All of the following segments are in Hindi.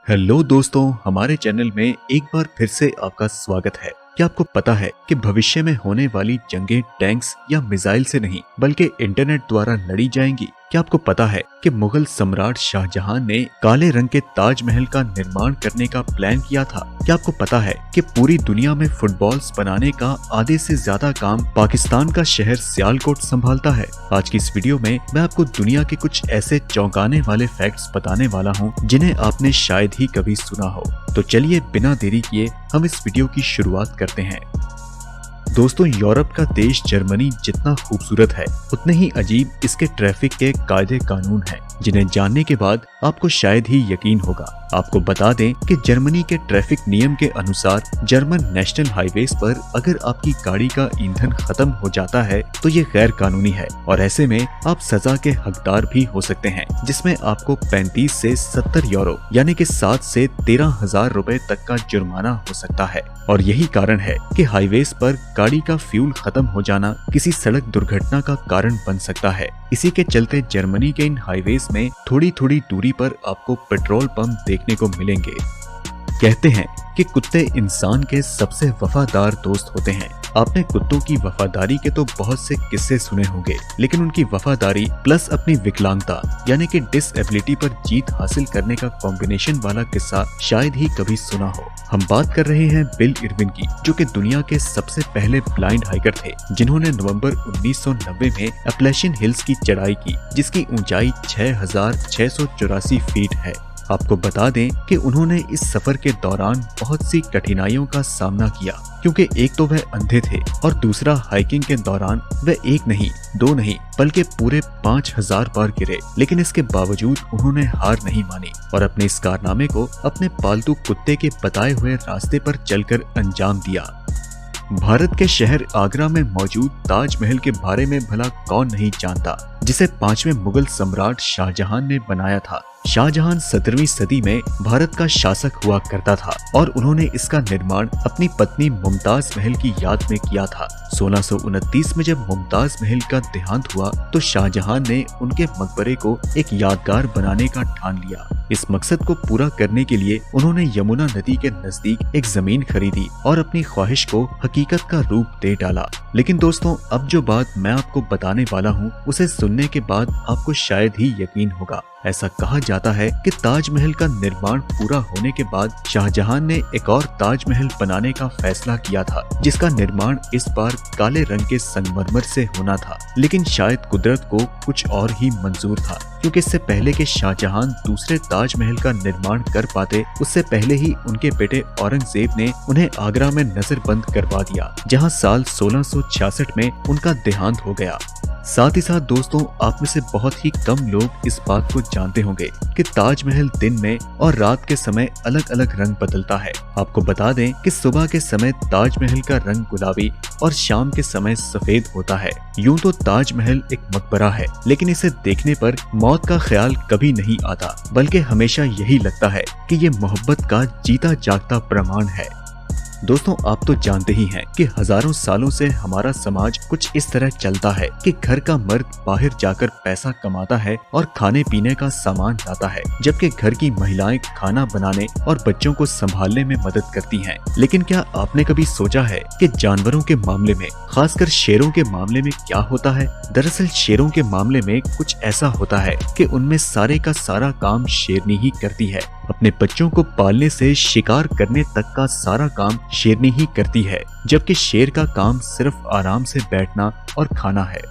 हेलो दोस्तों, हमारे चैनल में एक बार फिर से आपका स्वागत है। क्या आपको पता है कि भविष्य में होने वाली जंगें टैंक्स या मिसाइल से नहीं बल्कि इंटरनेट द्वारा लड़ी जाएंगी? क्या आपको पता है कि मुगल सम्राट शाहजहां ने काले रंग के ताजमहल का निर्माण करने का प्लान किया था? क्या आपको पता है कि पूरी दुनिया में फुटबॉल्स बनाने का आधे से ज्यादा काम पाकिस्तान का शहर सियालकोट संभालता है? आज की इस वीडियो में मैं आपको दुनिया के कुछ ऐसे चौंकाने वाले फैक्ट्स बताने वाला हूं जिन्हें आपने शायद ही कभी सुना हो। तो चलिए बिना देरी किए हम इस वीडियो की शुरुआत करते हैं। दोस्तों, यूरोप का देश जर्मनी जितना खूबसूरत है उतने ही अजीब इसके ट्रैफिक के कायदे कानून हैं, जिन्हें जानने के बाद आपको शायद ही यकीन होगा। आपको बता दें कि जर्मनी के ट्रैफिक नियम के अनुसार जर्मन नेशनल हाईवेज पर अगर आपकी गाड़ी का ईंधन खत्म हो जाता है तो ये गैर कानूनी है और ऐसे में आप सजा के हकदार भी हो सकते हैं, जिसमें आपको 35 से 70 यूरो यानी कि 7 से 13,000 रुपए तक का जुर्माना हो सकता है। और यही कारण है कि हाईवेज पर गाड़ी का फ्यूल खत्म हो जाना किसी सड़क दुर्घटना का कारण बन सकता है। इसी के चलते जर्मनी के इन हाईवेज में थोड़ी थोड़ी दूरी पर आपको पेट्रोल पंप देखने को मिलेंगे। कहते हैं कि कुत्ते इंसान के सबसे वफादार दोस्त होते हैं। आपने कुत्तों की वफादारी के तो बहुत से किस्से सुने होंगे, लेकिन उनकी वफादारी प्लस अपनी विकलांगता यानी कि डिसएबिलिटी पर जीत हासिल करने का कॉम्बिनेशन वाला किस्सा शायद ही कभी सुना हो। हम बात कर रहे हैं बिल इरविन की, जो कि दुनिया के सबसे पहले ब्लाइंड हाइकर थे, जिन्होंने नवंबर 1990 में अपलेशियन हिल्स की चढ़ाई की, जिसकी ऊंचाई 6,684 फीट है। आपको बता दें कि उन्होंने इस सफर के दौरान बहुत सी कठिनाइयों का सामना किया, क्योंकि एक तो वह अंधे थे और दूसरा हाइकिंग के दौरान वह एक नहीं, दो नहीं बल्कि पूरे 5,000 बार गिरे। लेकिन इसके बावजूद उन्होंने हार नहीं मानी और अपने इस कारनामे को अपने पालतू कुत्ते के बताए हुए रास्ते पर चलकर अंजाम दिया। भारत के शहर आगरा में मौजूद ताजमहल के बारे में भला कौन नहीं जानता, जिसे 5वें मुगल सम्राट शाहजहां ने बनाया था। शाहजहां 17वीं सदी में भारत का शासक हुआ करता था और उन्होंने इसका निर्माण अपनी पत्नी मुमताज महल की याद में किया था। 1629 में जब मुमताज महल का देहांत हुआ तो शाहजहां ने उनके मकबरे को एक यादगार बनाने का ठान लिया। इस मकसद को पूरा करने के लिए उन्होंने यमुना नदी के नजदीक एक जमीन खरीदी और अपनी ख्वाहिश को हकीकत का रूप दे डाला। लेकिन दोस्तों, अब जो बात मैं आपको बताने वाला हूँ उसे सुनने के बाद आपको शायद ही यकीन होगा। ऐसा कहा जाता है कि ताजमहल का निर्माण पूरा होने के बाद शाहजहां ने एक और ताजमहल बनाने का फैसला किया था, जिसका निर्माण इस बार काले रंग के संगमरमर से होना था। लेकिन शायद कुदरत को कुछ और ही मंजूर था, क्योंकि इससे पहले कि शाहजहां दूसरे ताजमहल का निर्माण कर पाते, उससे पहले ही उनके बेटे औरंगजेब ने उन्हें आगरा में नजरबंद करवा दिया, जहां साल 1666 में उनका देहांत हो गया। साथ ही साथ दोस्तों, आप में से बहुत ही कम लोग इस बात को जानते होंगे कि ताजमहल दिन में और रात के समय अलग अलग रंग बदलता है। आपको बता दें कि सुबह के समय ताजमहल का रंग गुलाबी और शाम के समय सफेद होता है। यूं तो ताजमहल एक मकबरा है, लेकिन इसे देखने पर मौत का ख्याल कभी नहीं आता, बल्कि हमेशा यही लगता है कि ये मोहब्बत का जीता जागता प्रमाण है। दोस्तों, आप तो जानते ही हैं कि हजारों सालों से हमारा समाज कुछ इस तरह चलता है कि घर का मर्द बाहर जाकर पैसा कमाता है और खाने पीने का सामान लाता है, जबकि घर की महिलाएं खाना बनाने और बच्चों को संभालने में मदद करती हैं। लेकिन क्या आपने कभी सोचा है कि जानवरों के मामले में, खासकर शेरों के मामले में क्या होता है? दरअसल शेरों के मामले में कुछ ऐसा होता है कि उनमें सारे का सारा काम शेरनी ही करती है। अपने बच्चों को पालने से शिकार करने तक का सारा काम शेरनी ही करती है, जबकि शेर का काम सिर्फ आराम से बैठना और खाना है।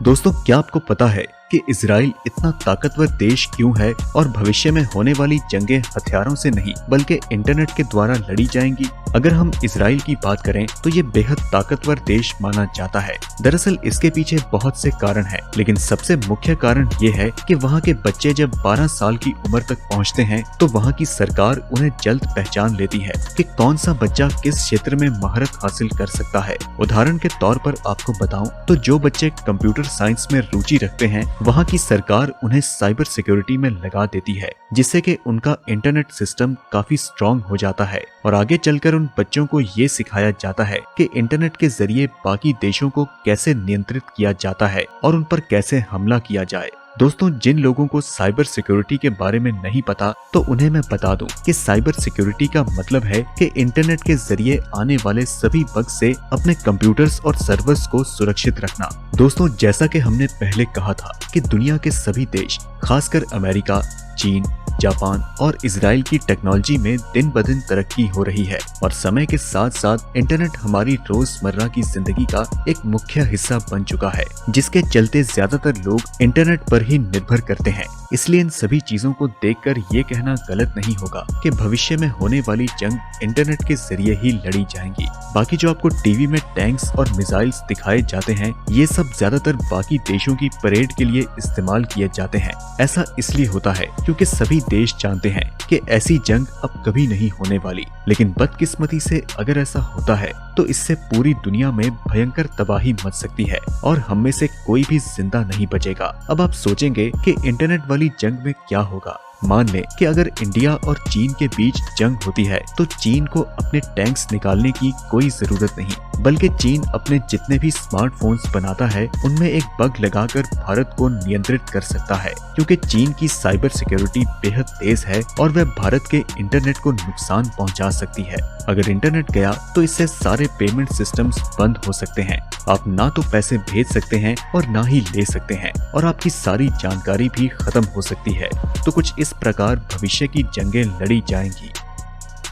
दोस्तों, क्या आपको पता है कि इजराइल इतना ताकतवर देश क्यों है और भविष्य में होने वाली जंगें हथियारों से नहीं बल्कि इंटरनेट के द्वारा लड़ी जाएंगी? अगर हम इजराइल की बात करें तो ये बेहद ताकतवर देश माना जाता है। दरअसल इसके पीछे बहुत से कारण हैं, लेकिन सबसे मुख्य कारण ये है कि वहाँ के बच्चे जब 12 साल की उम्र तक पहुँचते हैं तो वहाँ की सरकार उन्हें जल्द पहचान लेती है कि कौन सा बच्चा किस क्षेत्र में महारत हासिल कर सकता है। उदाहरण के तौर पर आपको बताऊं तो जो बच्चे कंप्यूटर साइंस में रुचि रखते हैं, वहाँ की सरकार उन्हें साइबर सिक्योरिटी में लगा देती है, जिससे कि उनका इंटरनेट सिस्टम काफी स्ट्रॉन्ग हो जाता है और आगे चलकर उन बच्चों को ये सिखाया जाता है कि इंटरनेट के जरिए बाकी देशों को कैसे नियंत्रित किया जाता है और उन पर कैसे हमला किया जाए। दोस्तों, जिन लोगों को साइबर सिक्योरिटी के बारे में नहीं पता तो उन्हें मैं बता दूं कि साइबर सिक्योरिटी का मतलब है कि इंटरनेट के जरिए आने वाले सभी बग से अपने कंप्यूटर्स और सर्वर्स को सुरक्षित रखना। दोस्तों, जैसा कि हमने पहले कहा था कि दुनिया के सभी देश, खासकर अमेरिका, चीन, जापान और इजराइल की टेक्नोलॉजी में दिन ब दिन तरक्की हो रही है और समय के साथ साथ इंटरनेट हमारी रोजमर्रा की जिंदगी का एक मुख्य हिस्सा बन चुका है, जिसके चलते ज्यादातर लोग इंटरनेट पर ही निर्भर करते हैं। इसलिए इन सभी चीजों को देखकर ये कहना गलत नहीं होगा कि भविष्य में होने वाली जंग इंटरनेट के जरिए ही लड़ी जाएंगी। बाकी जो आपको टीवी में टैंक्स और मिसाइल्स दिखाए जाते हैं, ये सब ज्यादातर बाकी देशों की परेड के लिए इस्तेमाल किए जाते हैं। ऐसा इसलिए होता है क्योंकि सभी देश जानते हैं कि ऐसी जंग अब कभी नहीं होने वाली, लेकिन बदकिस्मती से अगर ऐसा होता है तो इससे पूरी दुनिया में भयंकर तबाही मच सकती है और हम में से कोई भी जिंदा नहीं बचेगा। अब आप सोचेंगे कि इंटरनेट वाली जंग में क्या होगा। मान लें कि अगर इंडिया और चीन के बीच जंग होती है तो चीन को अपने टैंक्स निकालने की कोई जरूरत नहीं, बल्कि चीन अपने जितने भी स्मार्टफोन्स बनाता है उनमें एक बग लगाकर भारत को नियंत्रित कर सकता है, क्योंकि चीन की साइबर सिक्योरिटी बेहद तेज है और वह भारत के इंटरनेट को नुकसान पहुंचा सकती है। अगर इंटरनेट गया तो इससे सारे पेमेंट सिस्टम्स बंद हो सकते हैं। आप ना तो पैसे भेज सकते हैं और ना ही ले सकते हैं और आपकी सारी जानकारी भी खत्म हो सकती है। तो कुछ इस प्रकार भविष्य की जंगें लड़ी जाएंगी।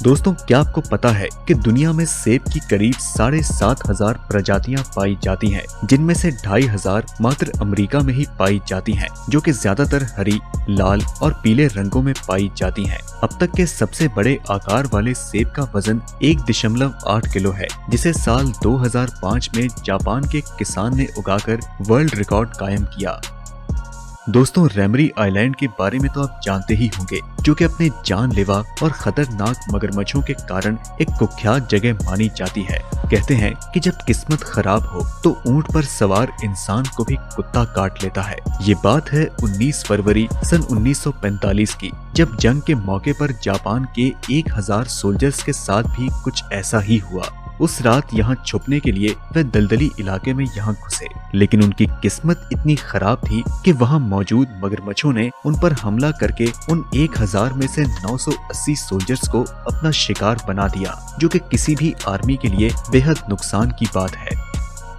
दोस्तों, क्या आपको पता है कि दुनिया में सेब की करीब 7,500 प्रजातियां पाई जाती हैं, जिनमें से 2,500 मात्र अमेरिका में ही पाई जाती हैं, जो कि ज्यादातर हरी, लाल और पीले रंगों में पाई जाती हैं। अब तक के सबसे बड़े आकार वाले सेब का वजन 1.8 किलो है, जिसे साल 2005 में जापान के किसान ने उगाकर वर्ल्ड रिकॉर्ड कायम किया। दोस्तों, रेमरी आइलैंड के बारे में तो आप जानते ही होंगे, जो कि अपने जानलेवा और खतरनाक मगरमच्छों के कारण एक कुख्यात जगह मानी जाती है। कहते हैं कि जब किस्मत खराब हो तो ऊंट पर सवार इंसान को भी कुत्ता काट लेता है। ये बात है 19 फरवरी सन 1945 की, जब जंग के मौके पर जापान के 1000 सोल्जर्स के साथ भी कुछ ऐसा ही हुआ। उस रात यहाँ छुपने के लिए वह दलदली इलाके में यहाँ घुसे, लेकिन उनकी किस्मत इतनी खराब थी कि वहाँ मौजूद मगरमच्छों ने उन पर हमला करके उन 1000 में से 980 सोल्जर्स को अपना शिकार बना दिया, जो कि किसी भी आर्मी के लिए बेहद नुकसान की बात है।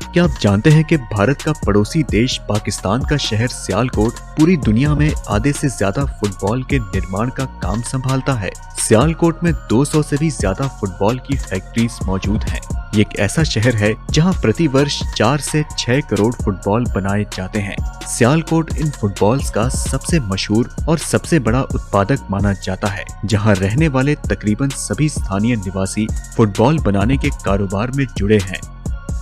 क्या आप जानते हैं कि भारत का पड़ोसी देश पाकिस्तान का शहर सियालकोट पूरी दुनिया में आधे से ज्यादा फुटबॉल के निर्माण का काम संभालता है। सियालकोट में 200 से भी ज्यादा फुटबॉल की फैक्ट्रीज मौजूद हैं। ये एक ऐसा शहर है जहां प्रति वर्ष 4 से 6 करोड़ फुटबॉल बनाए जाते हैं। सियालकोट इन फुटबॉल्स का सबसे मशहूर और सबसे बड़ा उत्पादक माना जाता है, जहां रहने वाले तकरीबन सभी स्थानीय निवासी फुटबॉल बनाने के कारोबार में जुड़े हैं।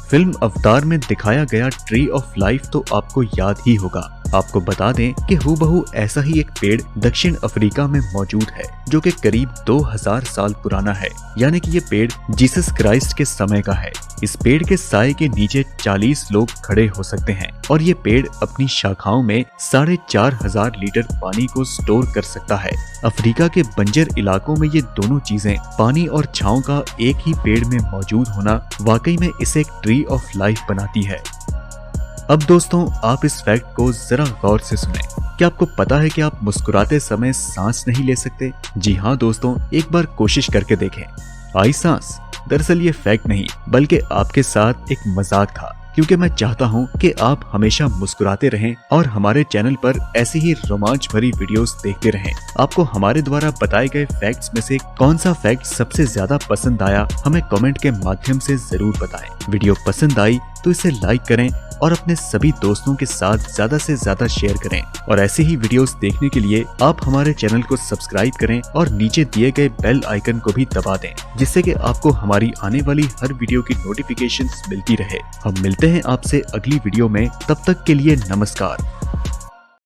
फिल्म अवतार में दिखाया गया ट्री ऑफ लाइफ तो आपको याद ही होगा। आपको बता दें कि हूबहू ऐसा ही एक पेड़ दक्षिण अफ्रीका में मौजूद है, जो कि करीब 2000 साल पुराना है। यानी कि ये पेड़ जीसस क्राइस्ट के समय का है। इस पेड़ के साए के नीचे 40 लोग खड़े हो सकते हैं और ये पेड़ अपनी शाखाओं में 4500 लीटर पानी को स्टोर कर सकता है। अफ्रीका के बंजर इलाकों में ये दोनों चीजें, पानी और छांव का एक ही पेड़ में मौजूद होना, वाकई में इसे एक ट्री ऑफ लाइफ बनाती है। अब दोस्तों, आप इस फैक्ट को जरा गौर से सुनें। क्या आपको पता है कि आप मुस्कुराते समय सांस नहीं ले सकते? जी हाँ दोस्तों, एक बार कोशिश करके देखें। आई सांस? दरअसल ये फैक्ट नहीं, बल्कि आपके साथ एक मजाक था, क्योंकि मैं चाहता हूँ कि आप हमेशा मुस्कुराते रहें और हमारे चैनल पर ऐसी ही रोमांच भरी वीडियोस देखते रहें। आपको हमारे द्वारा बताए गए फैक्ट्स में से कौन सा फैक्ट सबसे ज्यादा पसंद आया, हमें कमेंट के माध्यम से जरूर बताएं। वीडियो पसंद आई तो इसे लाइक करें और अपने सभी दोस्तों के साथ ज्यादा से ज्यादा शेयर करें। और ऐसे ही वीडियोस देखने के लिए आप हमारे चैनल को सब्सक्राइब करें और नीचे दिए गए बेल आइकन को भी दबा दें, जिससे कि आपको हमारी आने वाली हर वीडियो की नोटिफिकेशंस मिलती रहे। हम मिलते हैं आपसे अगली वीडियो में, तब तक के लिए नमस्कार।